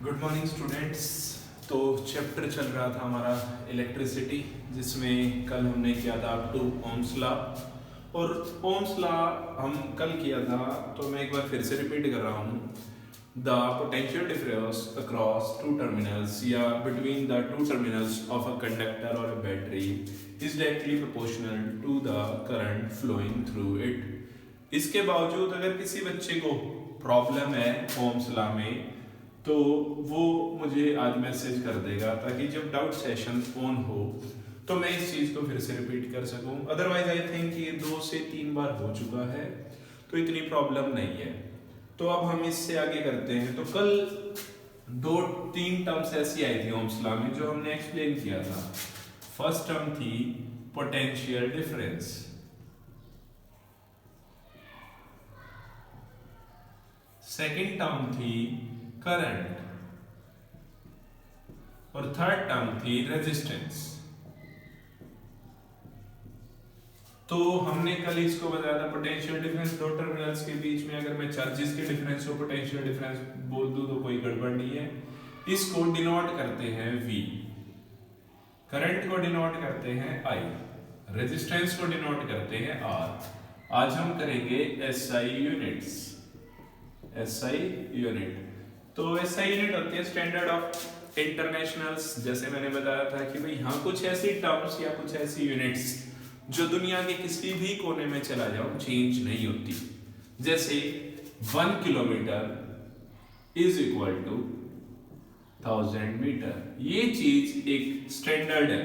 Good morning students. तो chapter चल रहा था हमारा इलेक्ट्रिसिटी, जिसमें कल हमने किया था अप टू ओम्स लॉ। और ओम्स लॉ हम कल किया था, तो मैं एक बार फिर से रिपीट कर रहा हूँ। The potential difference across two terminals या between the two terminals of a conductor और a battery is directly proportional to the current flowing through it. इसके बावजूद अगर किसी बच्चे को प्रॉब्लम है ओम्स लॉ में, तो वो मुझे आज मैसेज कर देगा, ताकि जब डाउट सेशन ऑन हो तो मैं इस चीज को फिर से रिपीट कर सकूं। अदरवाइज आई थिंक ये 2 से 3 बार हो चुका है, तो इतनी प्रॉब्लम नहीं है। तो अब हम इससे आगे करते हैं। तो कल 2-3 टर्म्स ऐसी आई थी ओम्स लॉ में जो हमने एक्सप्लेन किया था। फर्स्ट टर्म थी पोटेंशियल डिफरेंस, सेकेंड टर्म थी करंट, और थर्ड टर्म थी रेजिस्टेंस। तो हमने कल इसको बताया था पोटेंशियल डिफरेंस दो टर्मिनल्स के बीच में अगर मैं चार्जेस के डिफरेंस को पोटेंशियल डिफरेंस बोल दूं तो कोई गड़बड़ नहीं है। इसको डिनोट करते हैं V, करंट को डिनोट करते हैं I, रेजिस्टेंस को डिनोट करते हैं R। आज हम करेंगे SI यूनिट्स। SI यूनिट, तो SI यूनिट होती है स्टैंडर्ड ऑफ इंटरनेशनल्स। जैसे मैंने बताया था कि भाई हाँ, कुछ ऐसी टर्म्स या कुछ ऐसी यूनिट्स जो दुनिया के किसी भी कोने में चला जाओ चेंज नहीं होती। जैसे 1 kilometre is equal to 1000 metre. ये चीज एक स्टैंडर्ड है,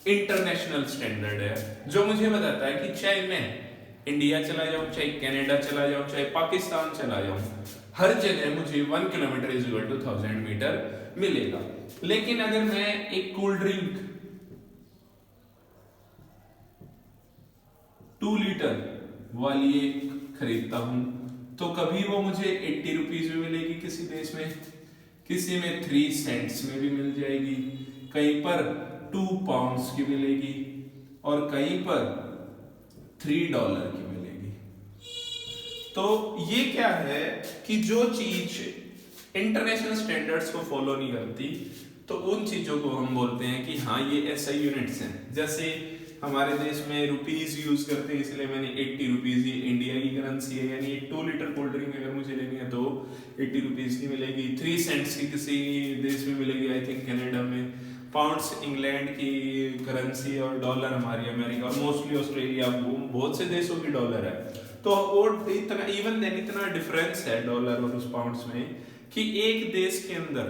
इंटरनेशनल स्टैंडर्ड है, जो मुझे बताता है कि चाहे मैं इंडिया चला जाऊं, चाहे कनाडा चला जाऊं, चाहे पाकिस्तान चला जाऊं, हर जगह मुझे 1 kilometre is equal to 1000 metre मिलेगा। लेकिन अगर मैं एक कोल्ड ड्रिंक 2 लीटर वाली एक खरीदता हूं, तो कभी वो मुझे 80 रुपीज में मिलेगी किसी देश में, किसी में 3 सेंट्स में भी मिल जाएगी, कहीं पर 2 पाउंड्स की मिलेगी, और कहीं पर $3 की मिलेगी। तो ये क्या है कि जो चीज इंटरनेशनल स्टैंडर्ड्स को फॉलो नहीं करती, तो उन चीजों को हम बोलते हैं कि हाँ ये SI यूनिट्स हैं। जैसे हमारे देश में रुपीज यूज करते हैं, इसलिए मैंने 80 रुपीज, ये इंडिया की करेंसी है, यानी 2 लीटर कोल्ड ड्रिंक अगर मुझे लेनी है तो 80 रुपीज की मिलेगी। 3 सेंट्स की किसी देश में मिलेगी, आई थिंक कनाडा में, पाउंड्स इंग्लैंड की करेंसी, और डॉलर हमारी अमेरिका, और मोस्टली ऑस्ट्रेलिया, बहुत से देशों की डॉलर है। तो और इतना इवन देन इतना डिफरेंस है डॉलर और उस पाउंड्स में कि एक देश के अंदर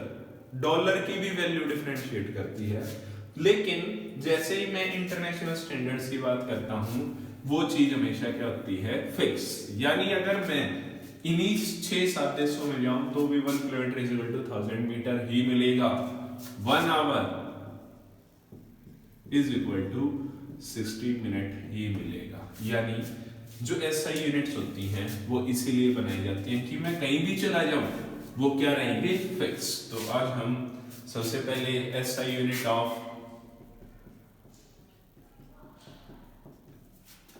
डॉलर की भी वैल्यू डिफरेंशिएट करती है। लेकिन जैसे ही मैं इंटरनेशनल स्टैंडर्ड्स की बात करता हूं, वो चीज हमेशा क्या होती है, फिक्स। यानी अगर मैं इन्हीं 6-7 देशों में जाऊं तो भी 1 kilometre is equal to 1000 metre ही मिलेगा। 1 hour is equal to 60 minute ही मिलेगा। यानी जो SI यूनिट्स होती हैं वो इसीलिए बनाई जाती हैं कि मैं कहीं भी चला जाऊं वो क्या रहेंगे, फिक्स। तो आज हम सबसे पहले SI unit of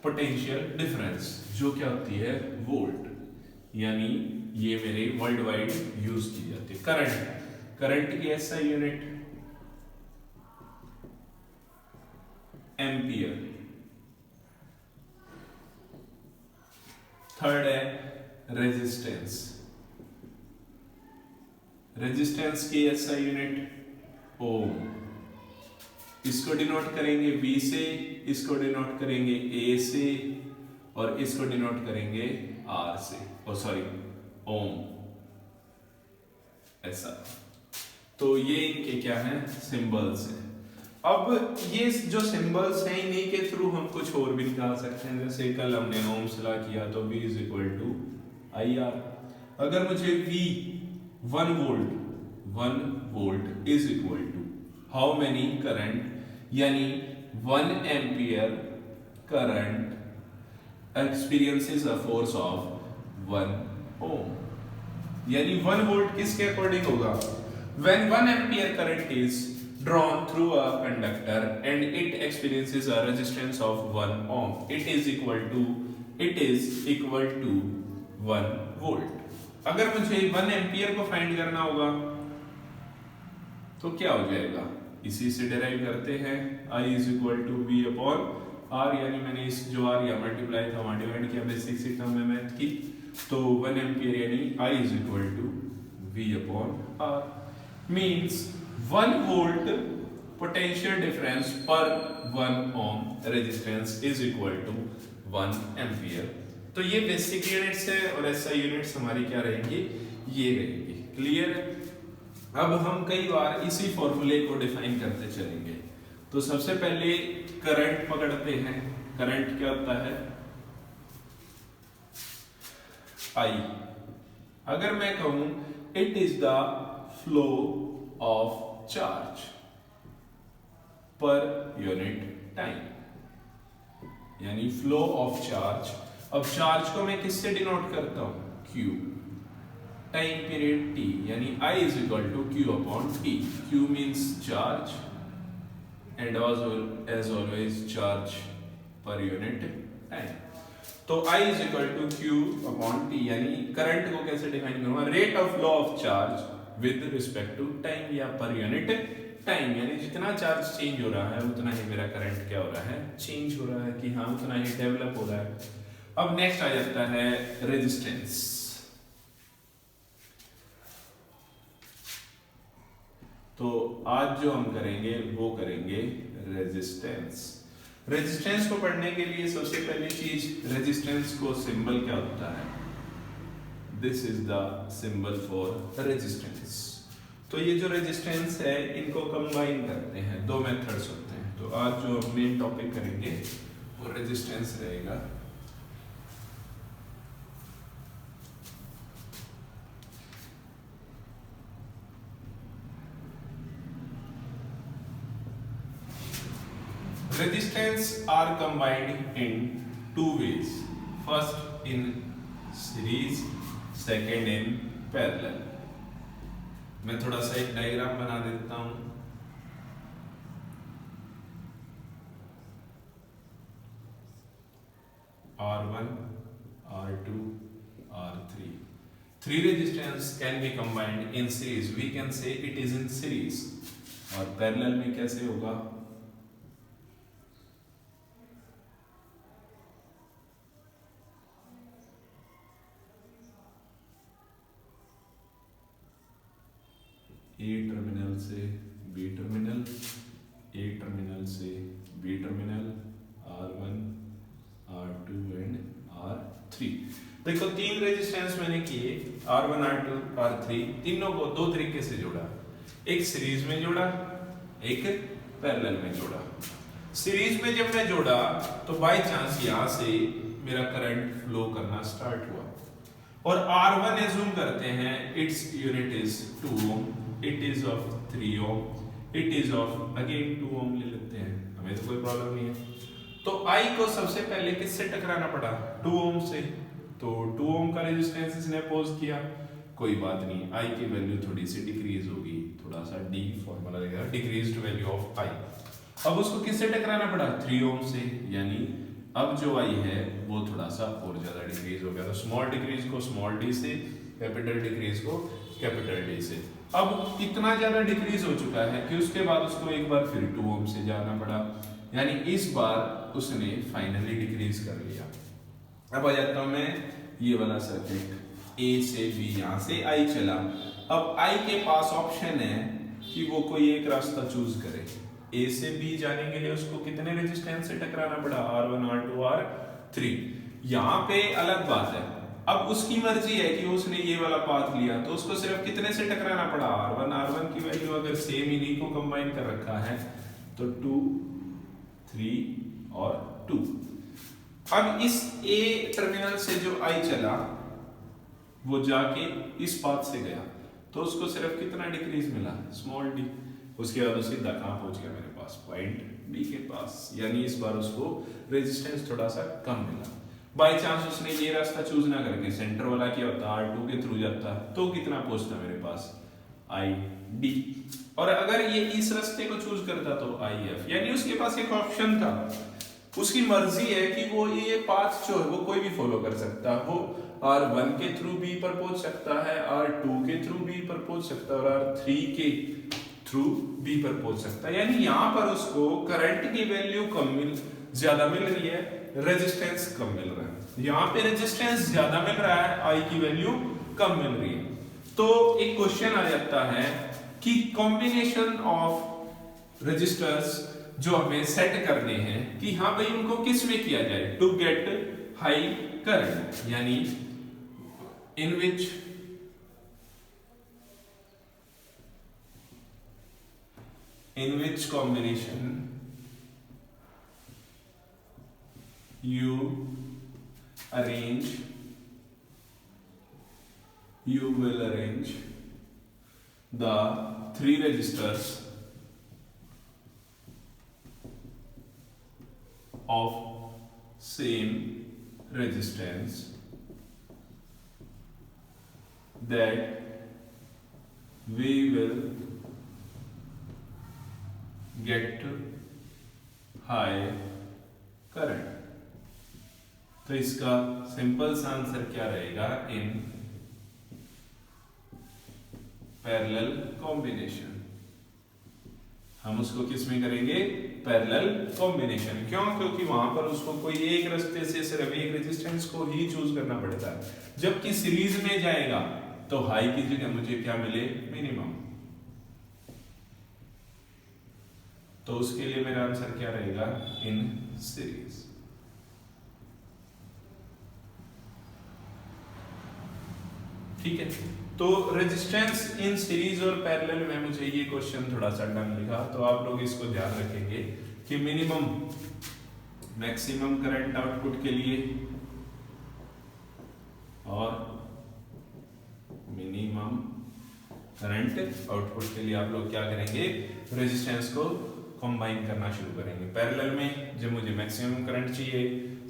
potential difference, जो क्या होती है, वोल्ट, यानी ये मेरे वर्ल्ड वाइड यूज की जाती है। करंट की SI यूनिट एम्पियर। थर्ड है रेजिस्टेंस की SI यूनिट ओम। इसको डिनोट करेंगे V से, इसको डिनोट करेंगे A से, और इसको डिनोट करेंगे R से, ओम, ऐसा। तो ये इनके क्या हैं, सिंबल्स हैं। अब ये जो सिंबल्स हैं, इन्हीं के थ्रू हम कुछ और भी निकाल सकते हैं। जैसे कल हमने ओम्स लॉ किया, तो V is equal to IR। अगर मुझे V 1 volt is equal to how many current, यानी 1 ampere current experiences a force of 1 ohm. यानी 1 वोल्ट किसके अकॉर्डिंग होगा, when 1 ampere current is drawn through a conductor and it experiences a resistance of 1 ohm, it is equal to 1 volt। अगर मुझे 1 ampere को find करना होगा तो क्या हो जाएगा, इसी से डिराइव करते हैं I is equal to V upon R, यानी मैंने इस जो R या मल्टीप्लाई था वहां डिवाइड किया बेसिक सी टर्म में मैथ की, तो 1 एम्पियर यानी I is equal to V upon R means 1 volt potential difference पर 1 ohm resistance is equal to 1 ampere. तो ये बेसिक यूनिट्स है और SI यूनिट्स हमारी क्या रहेंगी, ये रहेंगी। क्लियर है। अब हम कई बार इसी फॉर्मूले को डिफाइन करते चलेंगे। तो सबसे पहले करंट पकड़ते हैं। करंट क्या होता है, I। अगर मैं कहूं it is the flow of charge per unit time, यानी फ्लो ऑफ चार्ज। अब चार्ज को मैं किससे डिनोट करता हूं, Q, टाइम पीरियड T, यानी I is equal to Q upon T। Q means charge and as always charge per unit time. तो I is equal to Q upon T, यानी current को कैसे डिफाइन करूंगा, rate of flow of charge with respect to time या पर unit time, यानी जितना charge change हो रहा है उतना ही मेरा करंट क्या हो रहा है, चेंज हो रहा है, कि हाँ उतना ही डेवलप हो रहा है। अब नेक्स्ट आ जाता है रेजिस्टेंस। तो आज जो हम करेंगे वो करेंगे रेजिस्टेंस। रेजिस्टेंस को पढ़ने के लिए सबसे पहली चीज, रेजिस्टेंस को सिंबल क्या होता है, this is the symbol for resistance. तो ये जो रेजिस्टेंस है इनको कंबाइन करते हैं, दो मेथड्स होते हैं। तो आज जो मेन टॉपिक करेंगे वो रेजिस्टेंस रहेगा। Resistance are combined in two ways. First in series, second in parallel. मैं थोड़ा सा एक डायग्राम बना देता हूं। R1, R2, R3. Three resistance can be combined in series. We can say it is in series. और parallel में कैसे होगा, A टर्मिनल से B टर्मिनल, A टर्मिनल से B terminal, R1, R2 and R3। देखो तीन रेजिस्टेंस मैंने किए, R1, R2, R3, तीनों को दो तरीके से जोड़ा, एक सीरीज में जोड़ा, एक पैरेलल में जोड़ा। सीरीज में जब मैं जोड़ा तो बाय चांस यहां से मेरा करंट फ्लो करना स्टार्ट हुआ, और R1 एज्यूम करते हैं its unit is 2 ohm, it is of 3 ohm, it is of again 2 ohm ले लेते हैं, हमें तो कोई प्रॉब्लम नहीं है। तो I को सबसे पहले किससे टकराना पड़ा, 2 ओम से। तो 2 ओम का रेजिस्टेंस इसने अपोज किया, कोई बात नहीं, I की वैल्यू थोड़ी सी डिक्रीज होगी, थोड़ा सा D फॉर्मूला रहेगा, डिक्रीज्ड वैल्यू ऑफ I। अब उसको किससे टकराना पड़ा, 3 ओम से, यानी अब जो I है वो थोड़ा सा और ज्यादा डिक्रीज हो गया। तो स्मॉल डिक्रीज को स्मॉल d से, कैपिटल डिक्रीज को कैपिटल D से। अब इतना ज्यादा डिक्रीज हो चुका है कि उसके बाद उसको एक बार फिर 2 ओम से जाना पड़ा, यानी इस बार उसने फाइनली डिक्रीज कर लिया। अब आ जाता हूं मैं ये वाला सर्किट, A से B, यहां से I चला। अब I के पास ऑप्शन है कि वो कोई एक रास्ता चूज करे। A से B जाने के लिए उसको कितने रेजिस्टेंस से टकराना पड़ा, R1, R2, R3। यहाँ पे अलग बात है, अब उसकी मर्जी है कि उसने ये वाला पाथ लिया, तो उसको सिर्फ कितने से टकराना पड़ा, R1 की वैल्यू अगर सेम इन्हीं को कंबाइन कर रखा है तो 2, 3 और 2। अब इस A टर्मिनल से जो I चला वो जाके इस पाथ से गया, तो उसको सिर्फ कितना डिक्रीज मिला, स्मॉल d। उसके बाद उसे सीधा कहां पहुंच गया मेरे पास, पॉइंट B के पास, यानी इस बार उसको रेजिस्टेंस थोड़ा सा कम मिला। बाय चांस उसने ये रास्ता चूज ना करके सेंटर वाला क्या होता, R2 के थ्रू जाता, तो कितना पहुंचता मेरे पास, ID। और अगर ये इस रास्ते को चूज करता तो IF, यानी उसके पास एक ऑप्शन था। उसकी मर्जी है कि वो ये पाथ जो है वो कोई भी फॉलो कर सकता है, वो R1 के थ्रू B पर पहुंच सकता है, R2 के थ्रू B पर पहुंच सकता है, और R3 के थ्रू बी पर पहुंच सकता है। यानी यहां पर उसको करंट की वैल्यू ज्यादा मिल रही है, रेजिस्टेंस कम मिल रहा है। यहां पे रेजिस्टेंस ज्यादा मिल रहा है, आई की वैल्यू कम मिल रही है। तो एक क्वेश्चन आ जाता है कि कॉम्बिनेशन ऑफ रजिस्टर्स जो हमें सेट करने हैं कि हाँ भाई उनको किस में किया जाए टू गेट हाई करंट, यानी इन विच combination you will arrange the three registers of same resistance that we will get high current। तो इसका सिंपल सा आंसर क्या रहेगा, इन पैरेलल कॉम्बिनेशन। हम उसको किस में करेंगे, पैरेलल कॉम्बिनेशन। क्यों? क्योंकि वहां पर उसको कोई एक रास्ते से सिर्फ एक रेजिस्टेंस को ही चूज करना पड़ता है, जबकि सीरीज में जाएगा तो हाई की जगह मुझे क्या मिले, मिनिमम। तो उसके लिए मेरा आंसर क्या रहेगा, इन सीरीज। ठीक है, तो रेजिस्टेंस इन सीरीज और पैरेलल में मुझे ये क्वेश्चन थोड़ा सा डन लिखा, तो आप लोग इसको ध्यान रखेंगे कि मिनिमम मैक्सिमम करंट आउटपुट के लिए और मिनिमम करंट आउटपुट के लिए आप लोग क्या करेंगे, रेजिस्टेंस को कंबाइन करना शुरू करेंगे। पैरेलल में जब मुझे मैक्सिमम करंट चाहिए,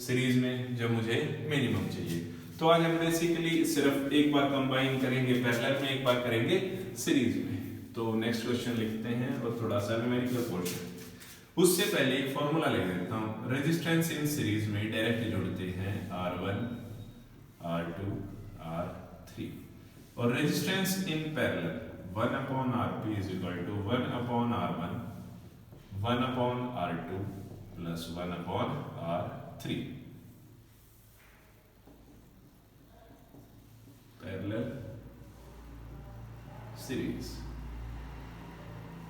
सीरीज में जब मुझे मिनिमम चाहिए। तो आज हम बेसिकली सिर्फ एक बार कंबाइन करेंगे पैरेलल में, एक बार करेंगे सीरीज में। तो नेक्स्ट क्वेश्चन लिखते हैं और थोड़ा सा न्यूमेरिकल पोर्शन। उससे पहले एक फॉर्मूला लिख देता हूं। रेजिस्टेंस इन सीरीज में डायरेक्ट जोड़ते हैं R1 R2 R3, और resistance in parallel 1/Rp is equal to 1/R1 1/R2 plus 1/R3। Parallel series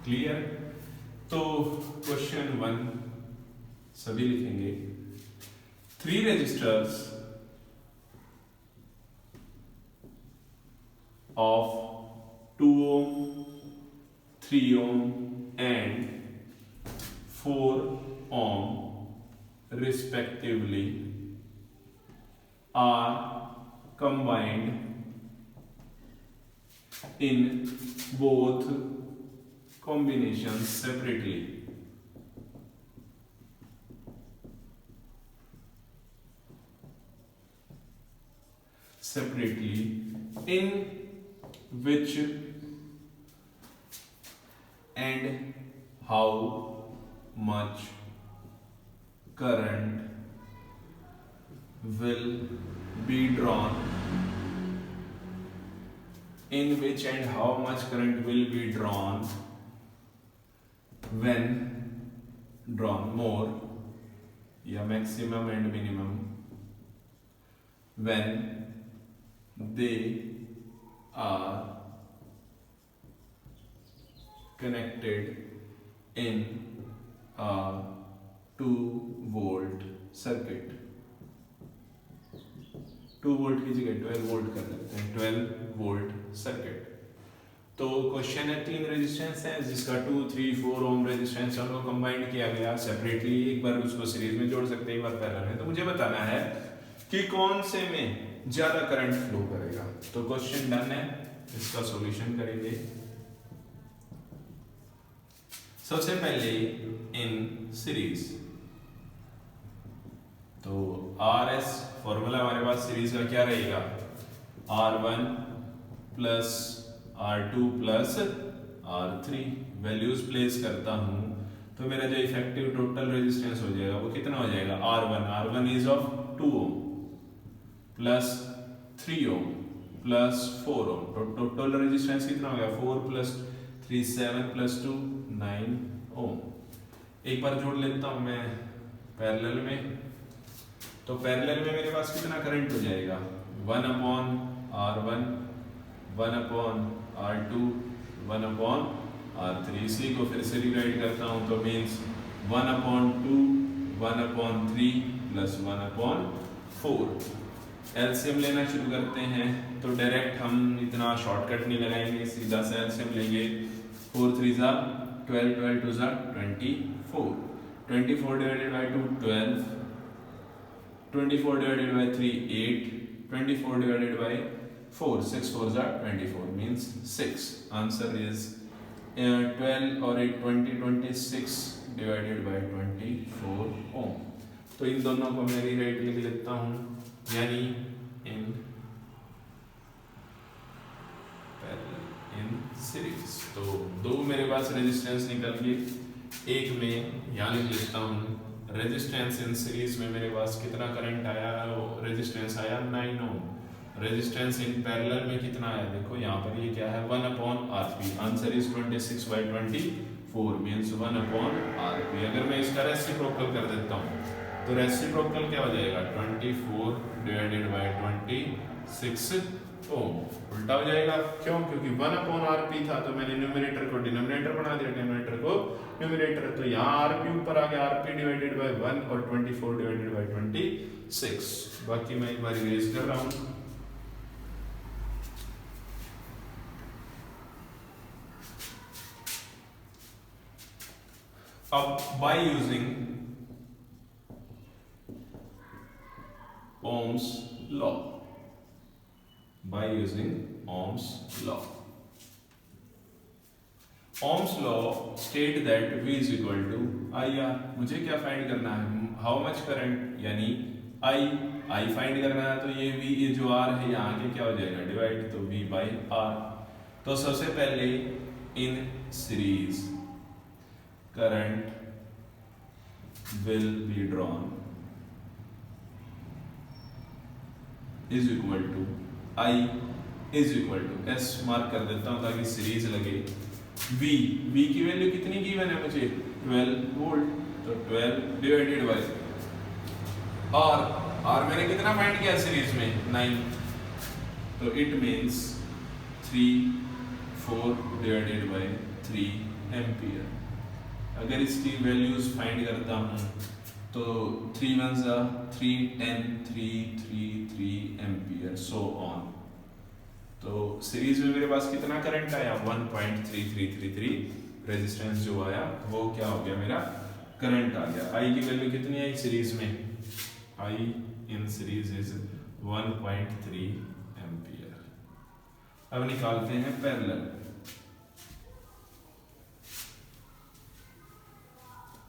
clear. तो क्वेश्चन 1 सभी लिखेंगे। 3 resistors of 2 ohm, 3 ohm and 4 ohm respectively are combined in both combinations separately. In which and how much current will be drawn, in which and how much current will be drawn when drawn more या maximum and minimum when they are connected in a 2-volt circuit। 2 volt की जगह 12 volt कर देते हैं, 12 volt circuit. तो question है 3 resistance है जिसका 2, 3, 4 ओम रेजिस्टेंस उनको कंबाइंड किया गया सेपरेटली। एक बार उसको सीरीज में जोड़ सकते हैं, एक बार पैरेलल में। तो मुझे बताना है कि कौन से में ज्यादा करंट फ्लो करेगा। तो क्वेश्चन डन है, इसका सॉल्यूशन करेंगे। सबसे पहले इन सीरीज, तो RS फॉर्मूला हमारे पास सीरीज का क्या रहेगा, R1 plus R2 plus R3। Values place करता हूं तो मेरा जो इफेक्टिव टोटल रेजिस्टेंस हो जाएगा वो कितना हो जाएगा, R1 is of 2 ohm plus 3 ohm plus 4 ओम। तो टोटल रेजिस्टेंस कितना हो गया, 4 प्लस 3 7 + 2 9 ओम। एक बार जोड़ लेता हूं मैं पैरेलल में, तो पैरेलल में मेरे पास कितना करंट हो जाएगा 1/R1 1/R2 1/R3। इसी को फिर से रिराइट करता हूं तो मीन्स 1/2 1/3 + 1/4। एलसीएम लेना शुरू करते हैं तो डायरेक्ट हम इतना शॉर्टकट नहीं लगाएंगे, सीधा सा एलसीएम लेंगे। 4 3 12 12 2 24 24 divided by 2 12 24 divided by 3 8 24 divided by 4 6 4 24 means 6। Answer is 12 और 8 20 26 डिवाइडेड बाय 24 ओम। तो इन दोनों को मैं रीराइट लिख लेता हूं, यानी इन सीरीज। तो दो मेरे पास रेजिस्टेंस निकल गए, एक में यहाँ लिख लेता हूँ रेजिस्टेंस इन सीरीज में मेरे पास कितना करंट आया, रेजिस्टेंस आया 9 ओम। रेजिस्टेंस इन पैरेलल में कितना आया, देखो यहाँ पर ये क्या है 1/Rp। Answer is 26/24 means 1/Rp। अगर मैं इसका रेसिप्रोकल कर देता हूँ तो रेसिप्रोकल क्या हो जाएगा 24 डिवाइडेड बाय 26 ओम। उल्टा हो जाएगा, क्यों? क्योंकि 1/Rp था तो मैंने न्यूमरेटर को डिनोमिनेटर बना दिया, डिनोमिनेटर को न्यूमरेटर। तो यहाँ Rp ऊपर आ गया, Rp डिवाइडेड बाय 1 और 24 डिवाइडेड बाय 26। बाकी मैं एक बार इरेज कर रहा हूँ। अब by using Ohm's law, by using Ohm's law. Ohm's law state that V is equal to IR। मुझे क्या फाइंड करना है, हाउ मच करंट, यानी I फाइंड करना है। तो ये V ये जो R है यहाँ के क्या हो जाएगा डिवाइड, तो V by R। तो सबसे पहले in series current will be drawn is equal to I is equal to S mark कर देता हूं ताकि सीरीज लगे। V की वैल्यू कितनी गिवन है मुझे 12 वोल्ट, तो 12 डिवाइडेड बाय R मैंने कितना फाइंड किया सीरीज में 9, तो it means 3 4 divided by 3 ampere. अगर इसकी वैल्यूज फाइंड करता हूं तो 3 1 3 10 3 3 3 एम्पियर सो ऑन। तो सीरीज में मेरे पास कितना करंट आया 1.3333। रेजिस्टेंस जो आया वो क्या हो गया, मेरा करंट आ गया। आई की वैल्यू कितनी आई सीरीज में, आई इन सीरीज इज 1.3 एम्पियर। अब निकालते हैं parallel.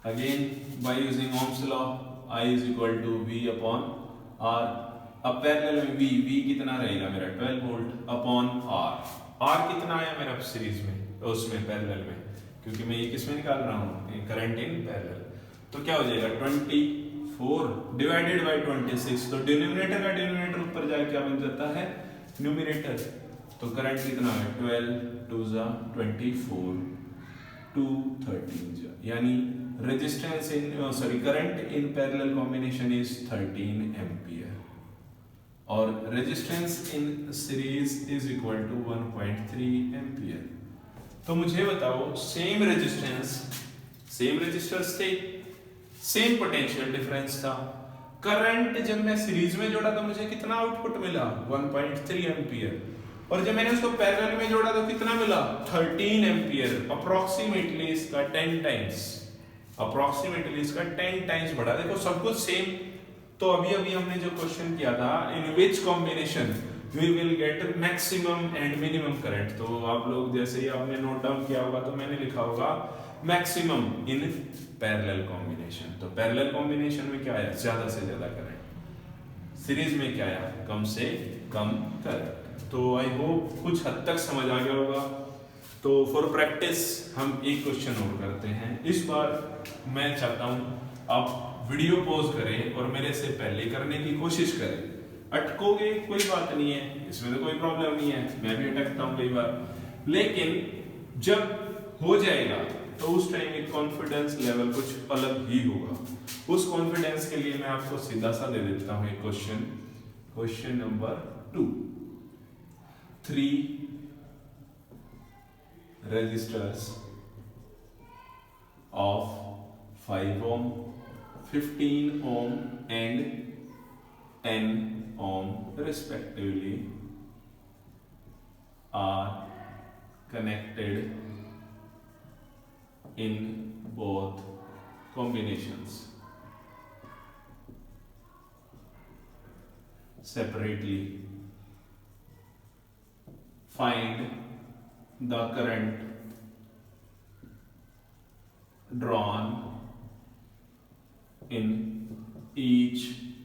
Again by using Ohm's law, I is equal to V upon R। अब पैरेलल में V कितना रहेगा मेरा 12 वोल्ट अपॉन R कितना आया मेरा सीरीज में, उसमें पैरेलल में, क्योंकि मैं ये किसमें निकाल रहा हूँ करंट इन पैरेलल। तो क्या हो जाएगा 24 डिवाइडेड बाय 26। तो डिनोमिनेटर का डिनोमिनेटर ऊपर जाके क्या बन जाता है न्यूमरेटर। तो करंट कितना है 12 2 24 2 13, यानी resistance in current in parallel combination is 13 ampere और resistance in series is equal to 1.3 ampere. तो मुझे बताओ सेम रेजिस्टर्स थे, सेम पोटेंशियल डिफरेंस था, करंट जब मैं सीरीज में जोड़ा तो मुझे कितना आउटपुट मिला 1.3 एम्पियर, और जब मैंने उसको पैरेलल में जोड़ा तो कितना मिला 13 एम्पियर। अप्रोक्सीमेटली इसका 10 टाइम्स बढ़ा। देखो सब कुछ सेम। तो अभी हमने जो क्वेश्चन किया था in which combination we will get maximum and minimum current, तो आप लोग जैसे ही आपने नोट डाउन किया होगा तो मैंने लिखा होगा मैक्सिमम इन पैरेलल कॉम्बिनेशन। तो पैरेलल कॉम्बिनेशन में क्या आया ज्यादा से ज्यादा करंट, सीरीज में क्या आया कम से कम करंट। तो आई होप कुछ हद तक समझ आ गया होगा। तो फॉर प्रैक्टिस हम एक क्वेश्चन और करते हैं। इस बार मैं चाहता हूं आप वीडियो पॉज करें और मेरे से पहले करने की कोशिश करें। अटकोगे कोई बात नहीं है, इसमें तो कोई प्रॉब्लम नहीं है, मैं भी अटकता हूं कई बार, लेकिन जब हो जाएगा तो उस टाइम एक कॉन्फिडेंस लेवल कुछ अलग ही होगा। उस कॉन्फिडेंस के लिए मैं आपको सीधा सा दे देता हूं एक question number 2। 3 resistors of 5 ohm, 15 ohm and 10 ohm respectively are connected in both combinations separately. Find the current drawn in each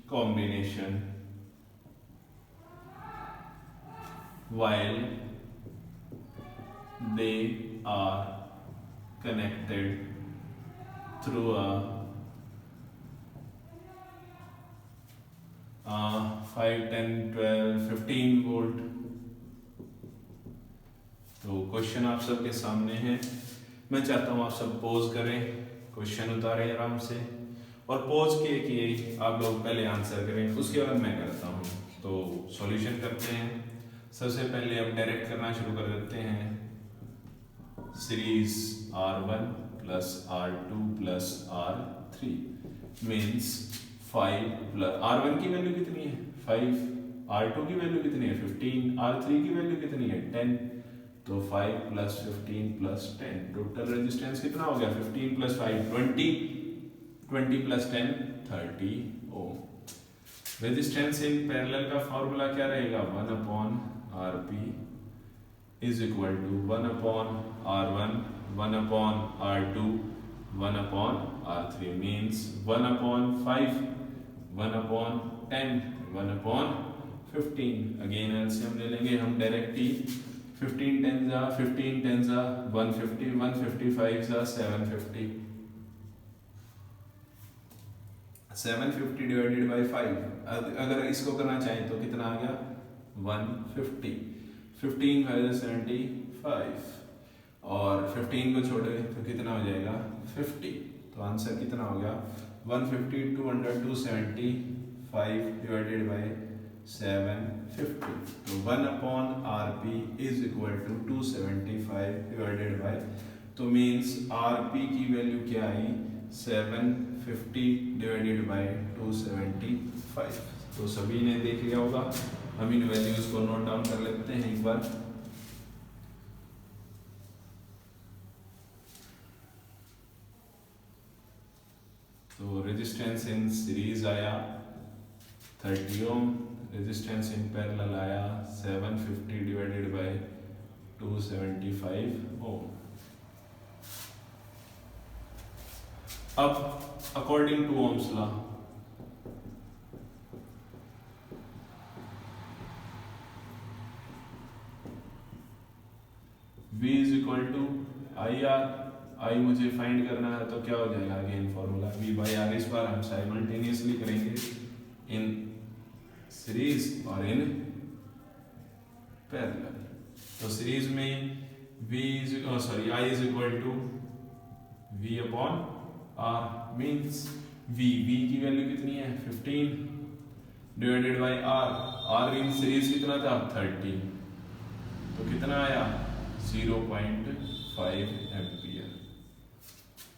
combination while they are connected through a 5, 10, 12, 15 volt. तो क्वेश्चन आप सबके सामने है। मैं चाहता हूं आप सब पॉज करें, क्वेश्चन उतारें आराम से, और पॉज किए आप लोग पहले आंसर करें, उसके बाद मैं करता हूं। तो सॉल्यूशन करते हैं। सबसे पहले अब डायरेक्ट करना शुरू कर देते हैं। Series R1 plus R2 plus R3 means 5 plus R1 की वैल्यू कितनी है 5, R2 की वैल्यू कितनी है 15, R3 की वैल्यू कितनी है 10। तो 5 प्लस 15 प्लस 10 टोटल रेजिस्टेंस कितना हो गया 15 plus 5 20, 20 plus 10 30 ohm. Resistance in parallel का फॉर्मूला क्या रहेगा 1/Rp is equal to 1/R1 1/R2 1/R3 means 1/5 1/10 1/15। Again LCM ले लेंगे हम डायरेक्ट ही। 15 10 जा 150 155 जा 750 750 डिवाइडेड बाय 5। अगर इसको करना चाहें तो कितना आ गया 150। 15 5 75 और 15 को छोड़े तो कितना हो जाएगा 50। तो आंसर कितना हो गया 150 200 275 डिवाइडेड बाय 750। तो 1/Rp is equal to 275 divided by, तो मीन्स Rp की वैल्यू क्या आई 750 डिवाइडेड बाय 275। तो सभी ने देख लिया होगा, हम इन वैल्यूज को नोट डाउन कर लेते हैं एक बार। तो रेजिस्टेंस इन सीरीज आया 30 ओम, रेजिस्टेंस इन पैरेलल आया 750 डिवाइडेड बाय 275 ओम। अब according to Ohm's law V is equal to IR, I मुझे फाइंड करना है तो क्या हो जाएगा again formula V by R। इस बार हम साइमल्टेनियसली करेंगे इन सीरीज और इन पैरेलल। तो सीरीज में I is equal to V upon R means V की वैल्यू कितनी है 15 divided by R in series कितना था 30, तो कितना आया 0.5 एम्पियर।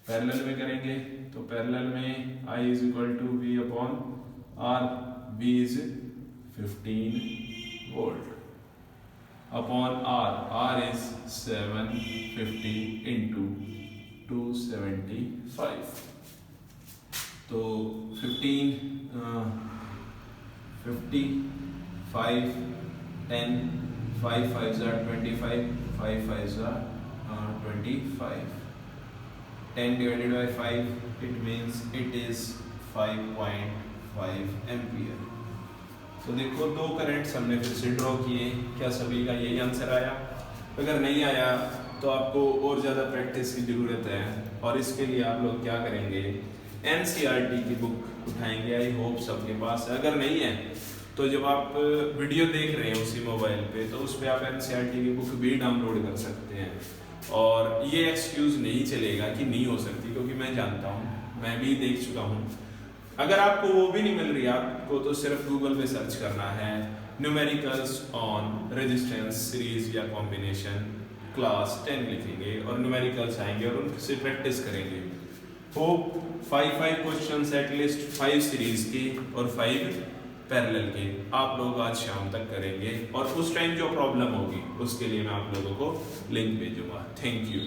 पैरेलल में करेंगे तो पैरेलल में I is equal to V upon R, V is 15 volt upon R is 750 into 275। तो 15 50 5 10 5 5 25 5 5 25 10 divided by 5 it means it is 5.5 ampere. तो देखो दो करंट्स हमने फिर से ड्रॉ किए, क्या सभी का यही आंसर आया? अगर नहीं आया तो आपको और ज़्यादा प्रैक्टिस की ज़रूरत है, और इसके लिए आप लोग क्या करेंगे NCERT की बुक उठाएंगे। आई होप सबके पास है, अगर नहीं है तो जब आप वीडियो देख रहे हैं उसी मोबाइल पे तो उस पर आप NCERT की बुक भी डाउनलोड कर सकते हैं। और ये एक्सक्यूज नहीं चलेगा कि नहीं हो सकती, क्योंकि मैं जानता हूँ, मैं भी देख चुका हूँ। अगर आपको वो भी नहीं मिल रही, आपको तो सिर्फ गूगल पे सर्च करना है न्यूमेरिकल्स ऑन रेजिस्टेंस सीरीज या कॉम्बिनेशन क्लास 10 लिखेंगे और न्यूमेरिकल्स आएंगे और उनसे प्रैक्टिस करेंगे। होप 5 क्वेश्चंस एटलीस्ट 5 सीरीज के और 5 पैरेलल के आप लोग आज शाम तक करेंगे, और उस टाइम जो प्रॉब्लम होगी उसके लिए मैं आप लोगों को लिंक भेजूंगा। Thank you.